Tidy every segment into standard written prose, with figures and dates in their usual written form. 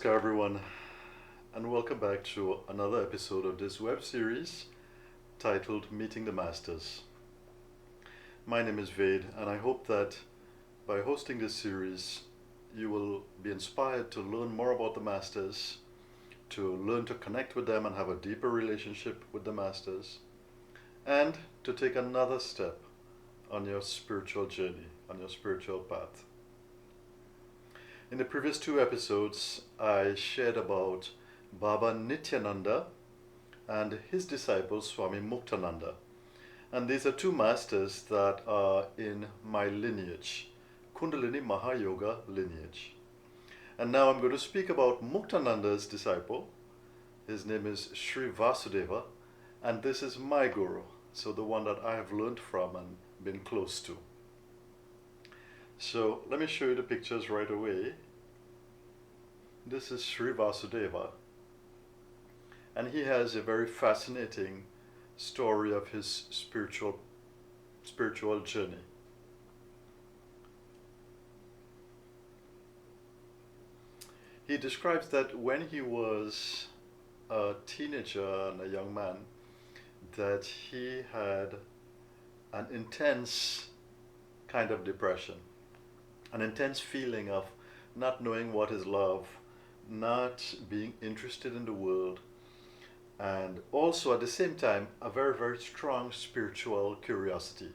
Namaskar, everyone, and welcome back to another episode of this web series titled Meeting the Masters. My name is Ved, and I hope that by hosting this series, you will be inspired to learn more about the Masters, to learn to connect with them and have a deeper relationship with the Masters, and to take another step on your spiritual journey, on your spiritual path. In the previous two episodes, I shared about Baba Nityananda and his disciple Swami Muktananda. And these are two masters that are in my lineage, Kundalini Mahayoga lineage. And now I'm going to speak about Muktananda's disciple. His name is Sri Vasudeva, and this is my guru, so the one that I have learned from and been close to. So let me show you the pictures right away. This is Sri Vasudeva, and he has a very fascinating story of his spiritual journey. He describes that when he was a teenager and a young man, that he had an intense kind of depression, an intense feeling of not knowing what is love, not being interested in the world, and also at the same time a very, very strong spiritual curiosity,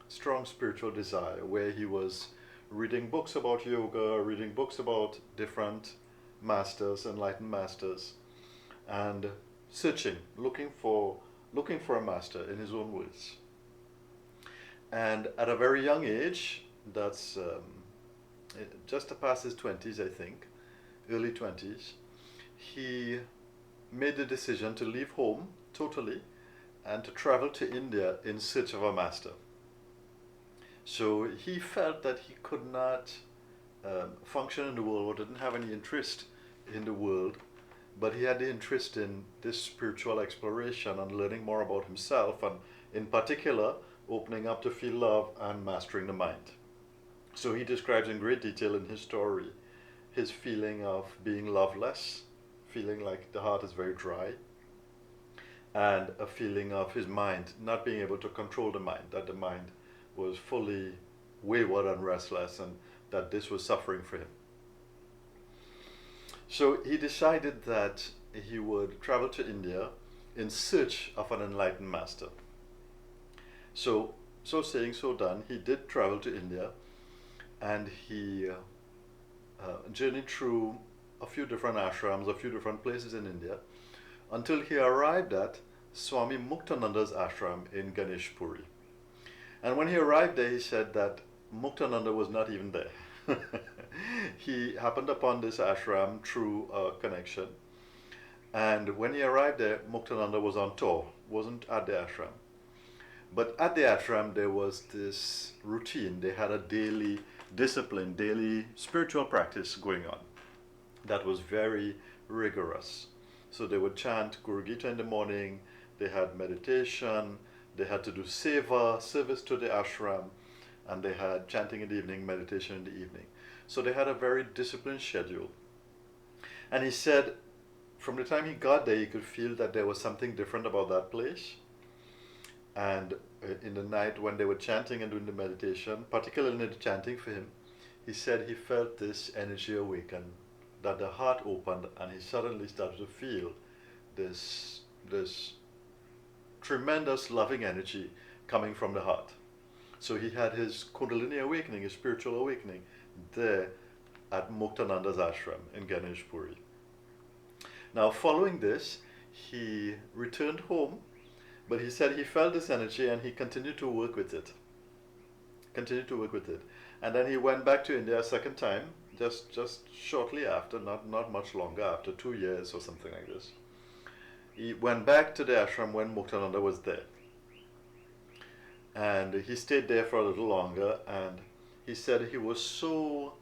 strong spiritual desire, where he was reading books about yoga, reading books about different masters, enlightened masters, and searching, looking for a master in his own ways. And at a very young age, that's just past his 20s, I think, early 20s, he made the decision to leave home totally and to travel to India in search of a master. So he felt that he could not function in the world, or didn't have any interest in the world, but he had the interest in this spiritual exploration and learning more about himself, and in particular opening up to feel love and mastering the mind. So he describes in great detail in his story his feeling of being loveless, feeling like the heart is very dry, and a feeling of his mind not being able to control the mind, that the mind was fully wayward and restless, and that this was suffering for him. So he decided that he would travel to India in search of an enlightened master. So saying, so done, he did travel to India, and he journeyed through a few different ashrams, a few different places in India, until he arrived at Swami Muktananda's ashram in Ganeshpuri. And when he arrived there, he said that Muktananda was not even there. He happened upon this ashram through a connection, and when he arrived there, Muktananda was on tour, wasn't at the ashram. But at the ashram, there was this routine. They had a daily discipline, daily spiritual practice going on that was very rigorous. So they would chant Guru Gita in the morning, they had meditation, they had to do seva, service to the ashram, and they had chanting in the evening, meditation in the evening. So they had a very disciplined schedule. And he said from the time he got there, he could feel that there was something different about that place. And in the night when they were chanting and doing the meditation, particularly the chanting for him, he said he felt this energy awaken, that the heart opened, and he suddenly started to feel this tremendous loving energy coming from the heart. So he had his Kundalini awakening, his spiritual awakening, there at Muktananda's ashram in Ganeshpuri. Now following this, he returned home, but he said he felt this energy and he continued to work with it. And then he went back to India a second time, just shortly after, not much longer, after 2 years or something like this. He went back to the ashram when Muktananda was there. And he stayed there for a little longer, and he said he was so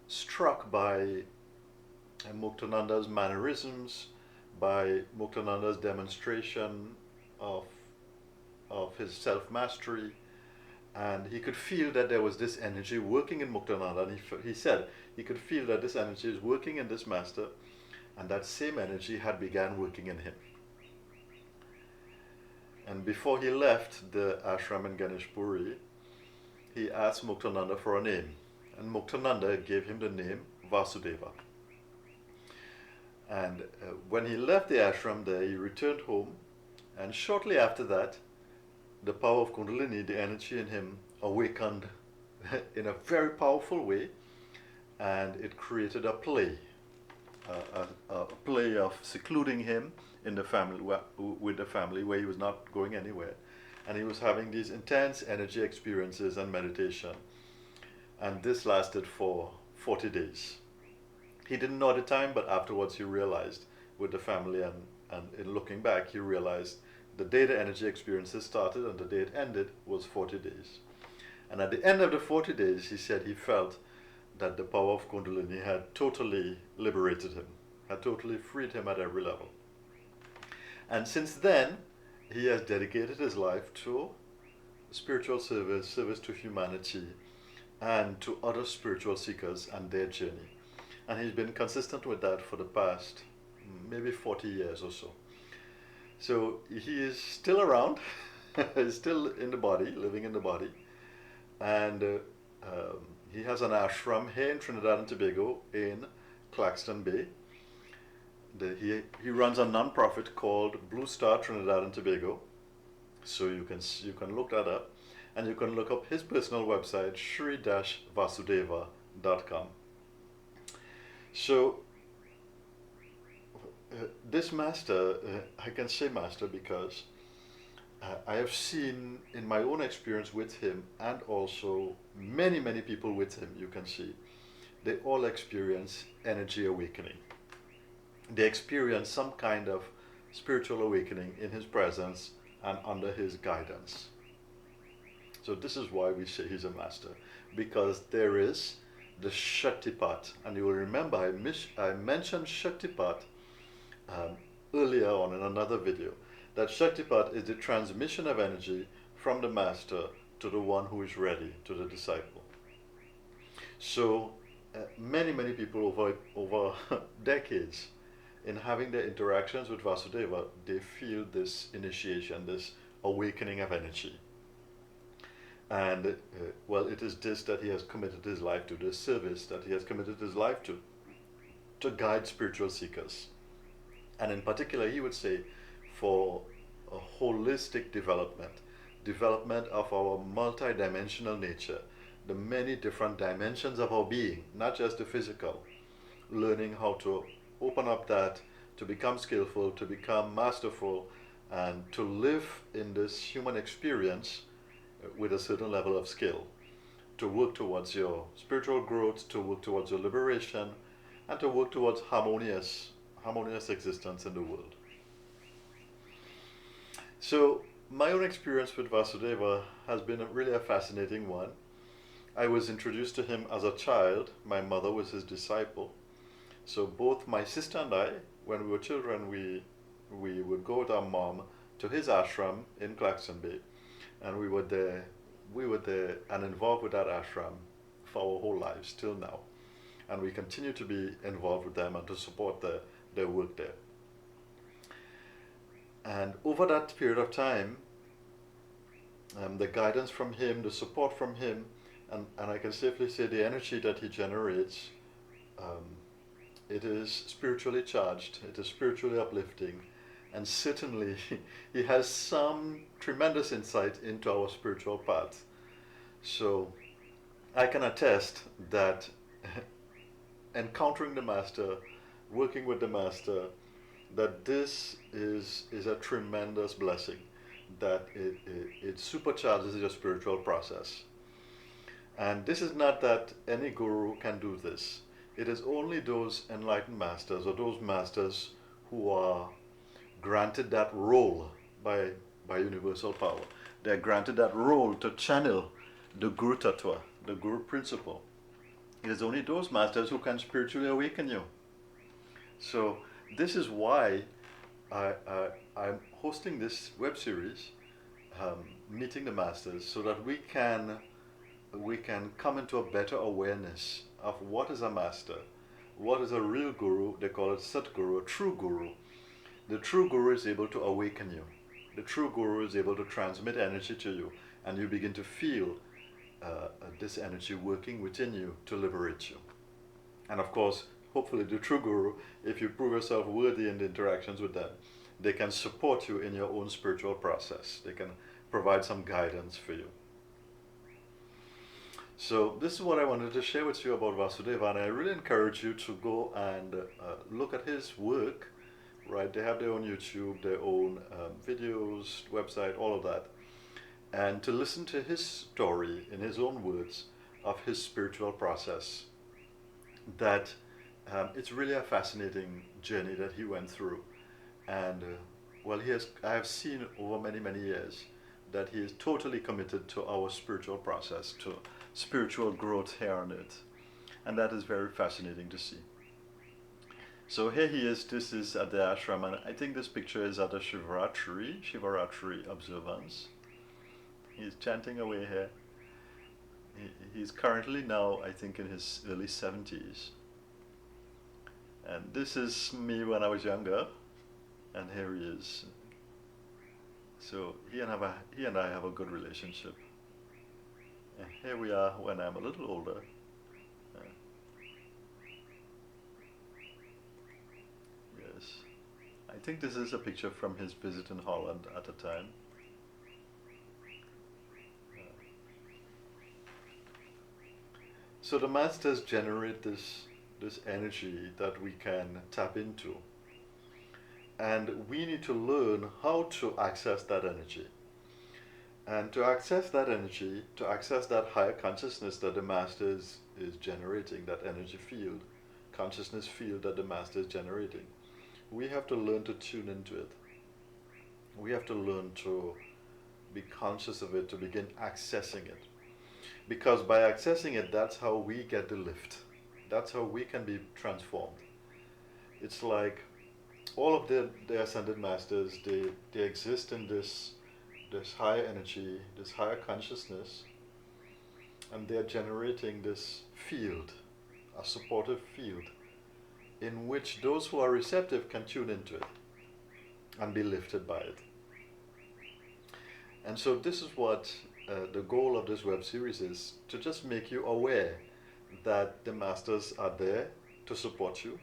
struck by Muktananda's mannerisms, by Muktananda's demonstration of his self-mastery, and he could feel that there was this energy working in Muktananda, and he said he could feel that this energy is working in this master, and that same energy had began working in him. And before he left the ashram in Ganeshpuri, he asked Muktananda for a name, and Muktananda gave him the name Vasudeva. And when he left the ashram there, he returned home, and shortly after that, the power of Kundalini, the energy in him, awakened in a very powerful way, and it created a play, a play of secluding him in the family, with the family, where he was not going anywhere, and he was having these intense energy experiences and meditation, and this lasted for 40 days. He didn't know at the time, but afterwards he realized with the family, and in looking back, he realized the day the energy experiences started and the day it ended was 40 days. And at the end of the 40 days, he said he felt that the power of Kundalini had totally liberated him, had totally freed him at every level. And since then, he has dedicated his life to spiritual service, service to humanity, and to other spiritual seekers and their journey. And he's been consistent with that for the past maybe 40 years or so. So he is still around, he's still in the body, living in the body, and he has an ashram here in Trinidad and Tobago in Claxton Bay. He runs a non-profit called Blue Star Trinidad and Tobago, so you can look that up, and you can look up his personal website, shri-vasudeva.com. So this master, I can say master because I have seen in my own experience with him, and also many people with him, you can see, they all experience energy awakening. They experience some kind of spiritual awakening in his presence and under his guidance. So this is why we say he's a master, because there is the Shaktipat, and you will remember I mentioned Shaktipat earlier on in another video, that Shaktipat is the transmission of energy from the master to the one who is ready, to the disciple. So many people over decades, in having their interactions with Vasudeva, they feel this initiation, this awakening of energy. And well, it is this that he has committed his life to, this service that he has committed his life to guide spiritual seekers. And in particular, he would say, for a holistic development of our multidimensional nature, the many different dimensions of our being, not just the physical, learning how to open up that, to become skillful, to become masterful, and to live in this human experience with a certain level of skill, to work towards your spiritual growth, to work towards your liberation, and to work towards harmonious existence in the world. So my own experience with Vasudeva has been really a fascinating one. I was introduced to him as a child. My mother was his disciple. So both my sister and I, when we were children, we would go with our mom to his ashram in Claxton Bay, and we were there and involved with that ashram for our whole lives till now. And we continue to be involved with them and to support their work there. And over that period of time, the guidance from him, the support from him, and I can safely say the energy that he generates, it is spiritually charged, it is spiritually uplifting, and certainly he has some tremendous insight into our spiritual path. So I can attest that encountering the Master, working with the Master, that this is a tremendous blessing, that it supercharges your spiritual process. And this is not that any guru can do this. It is only those enlightened masters, or those masters who are granted that role by universal power. They are granted that role to channel the Guru Tattva, the Guru principle. It is only those masters who can spiritually awaken you. So this is why I'm hosting this web series, Meeting the Masters, so that we can come into a better awareness of what is a master, what is a real guru? They call it Satguru, a true guru. The true guru is able to awaken you. The true guru is able to transmit energy to you, and you begin to feel this energy working within you to liberate you. And of course, hopefully the true guru, if you prove yourself worthy in the interactions with them, they can support you in your own spiritual process. They can provide some guidance for you. So this is what I wanted to share with you about Vasudeva, and I really encourage you to go and look at his work. Right, they have their own YouTube, their own videos, website, all of that, and to listen to his story in his own words of his spiritual process. That it's really a fascinating journey that he went through, and well, I have seen over many years that he is totally committed to our spiritual process, to spiritual growth here on earth, and that is very fascinating to see. So here he is. This is at the ashram, and I think this picture is at a Shivaratri observance. He's chanting away here. He's currently now, I think, in his early 70s. And this is me when I was younger, and here he is. So he and I have a good relationship. And here we are when I'm a little older. Yes. I think this is a picture from his visit in Holland at the time. So the masters generate this energy that we can tap into. And we need to learn how to access that energy. And to access that energy, to access that higher consciousness that the master is generating, that energy field, consciousness field that the master is generating, we have to learn to tune into it. We have to learn to be conscious of it, to begin accessing it. Because by accessing it, that's how we get the lift. That's how we can be transformed. It's like all of the ascended masters, they exist in this higher energy, this higher consciousness, and they're generating this field, a supportive field, in which those who are receptive can tune into it and be lifted by it. And so this is what the goal of this web series is, to just make you aware that the masters are there to support you,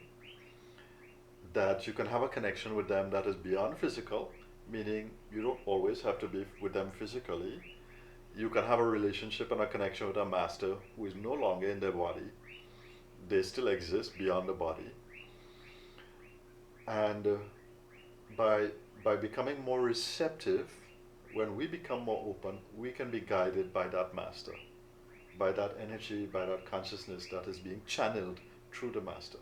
that you can have a connection with them that is beyond physical, meaning you don't always have to be with them physically. You can have a relationship and a connection with a master who is no longer in their body. They still exist beyond the body. And by becoming more receptive, when we become more open, we can be guided by that master, by that energy, by that consciousness that is being channeled through the master.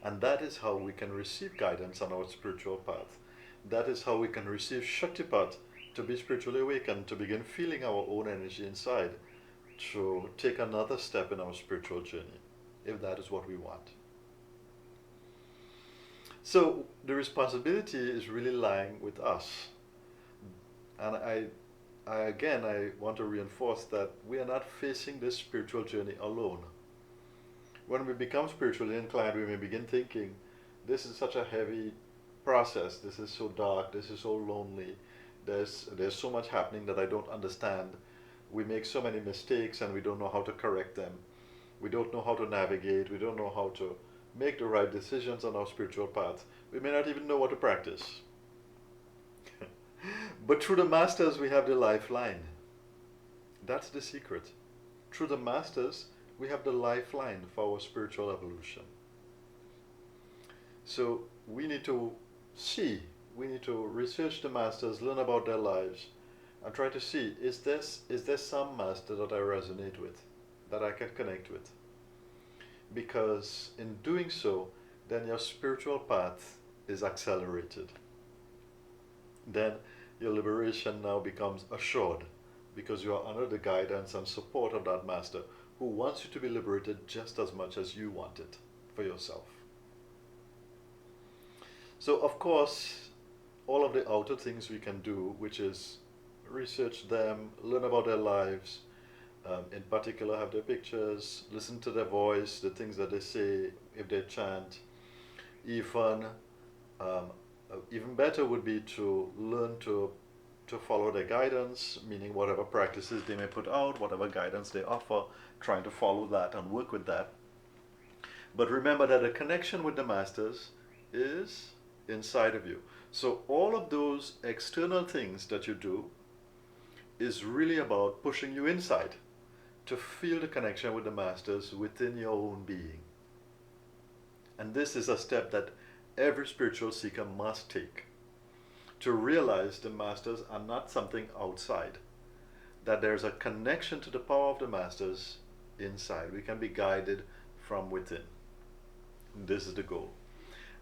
And that is how we can receive guidance on our spiritual path. That is how we can receive Shaktipat, to be spiritually awakened, to begin feeling our own energy inside, to take another step in our spiritual journey, if that is what we want. So the responsibility is really lying with us. And I want to reinforce that we are not facing this spiritual journey alone. When we become spiritually inclined, we may begin thinking, this is such a heavy process, this is so dark, this is so lonely, there's so much happening that I don't understand. We make so many mistakes and we don't know how to correct them. We don't know how to navigate, we don't know how to make the right decisions on our spiritual path. We may not even know what to practice. But through the masters we have the lifeline. That's the secret. Through the masters we have the lifeline for our spiritual evolution. So we need to we need to research the masters, learn about their lives, and try to see, is there some master that I resonate with, that I can connect with? Because in doing so, then your spiritual path is accelerated. Then your liberation now becomes assured, because you are under the guidance and support of that master who wants you to be liberated just as much as you want it for yourself. So of course, all of the outer things we can do, which is research them, learn about their lives, in particular have their pictures, listen to their voice, the things that they say, if they chant. Even even better would be to learn to follow their guidance, meaning whatever practices they may put out, whatever guidance they offer, trying to follow that and work with that. But remember that the connection with the masters is inside of you. So all of those external things that you do is really about pushing you inside to feel the connection with the masters within your own being. And this is a step that every spiritual seeker must take, to realize the masters are not something outside, that there's a connection to the power of the masters inside. We can be guided from within. This is the goal.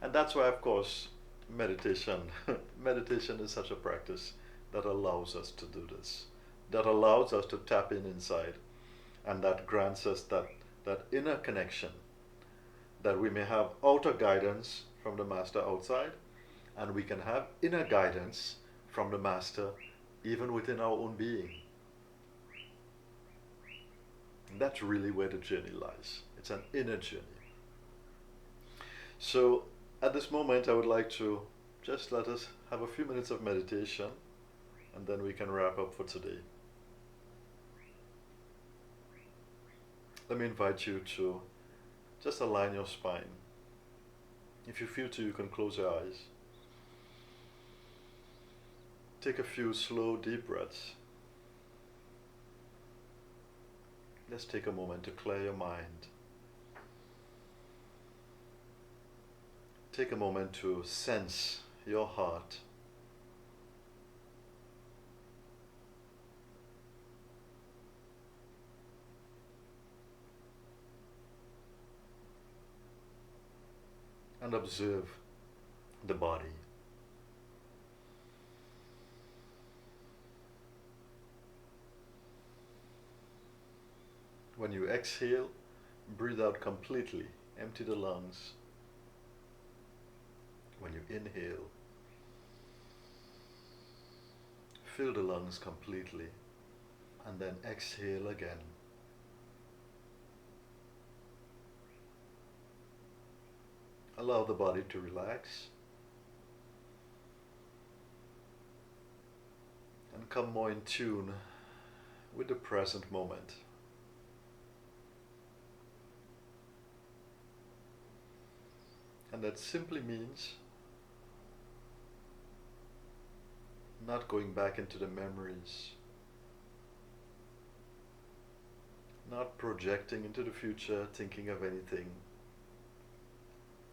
And that's why, of course, meditation meditation is such a practice that allows us to do this, that allows us to tap in inside, and that grants us that inner connection, that we may have outer guidance from the master outside, and we can have inner guidance from the master even within our own being. And that's really where the journey lies. It's an inner journey. So at this moment I would like to just let us have a few minutes of meditation, and then we can wrap up for today. Let me invite you to just align your spine. If you feel to, you can close your eyes. Take a few slow, deep breaths. Let's take a moment to clear your mind. Take a moment to sense your heart. And observe the body. When you exhale, breathe out completely. Empty the lungs. When you inhale, fill the lungs completely, and then exhale again. Allow the body to relax and come more in tune with the present moment. And that simply means not going back into the memories, not projecting into the future, thinking of anything.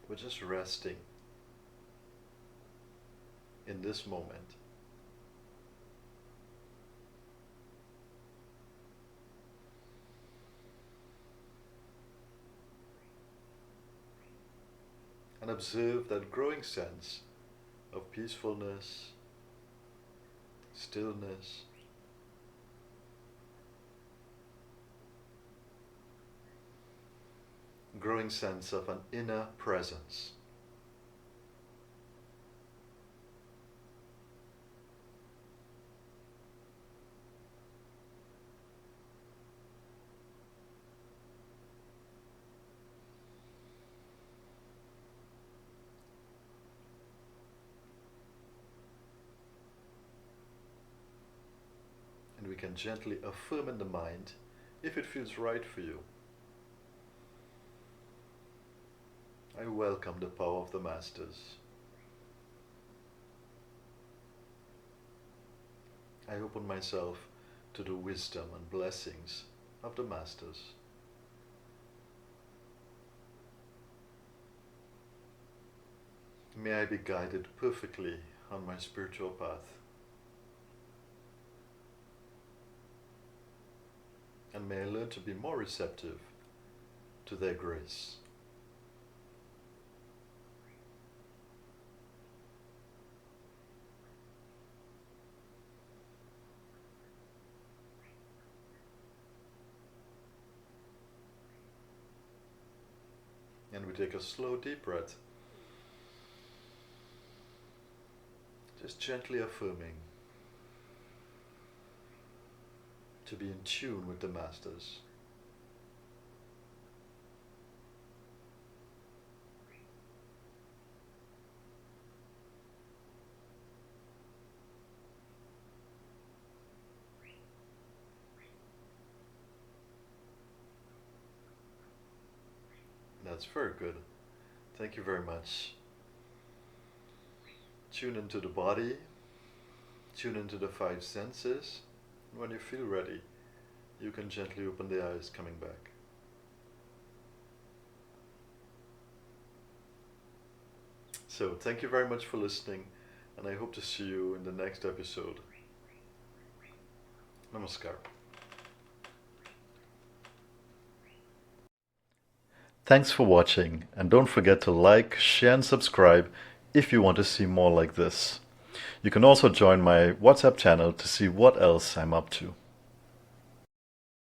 We're just resting in this moment. And observe that growing sense of peacefulness, stillness, growing sense of an inner presence. And we can gently affirm in the mind, if it feels right for you, I welcome the power of the masters. I open myself to the wisdom and blessings of the masters. May I be guided perfectly on my spiritual path. And may I learn to be more receptive to their grace. And we take a slow, deep breath, just gently affirming to be in tune with the masters. That's very good. Thank you very much. Tune into the body, tune into the five senses. When you feel ready, you can gently open the eyes, coming back. So, thank you very much for listening, and I hope to see you in the next episode. Namaskar. Thanks for watching, and don't forget to like, share and subscribe if you want to see more like this. You can also join my WhatsApp channel to see what else I'm up to.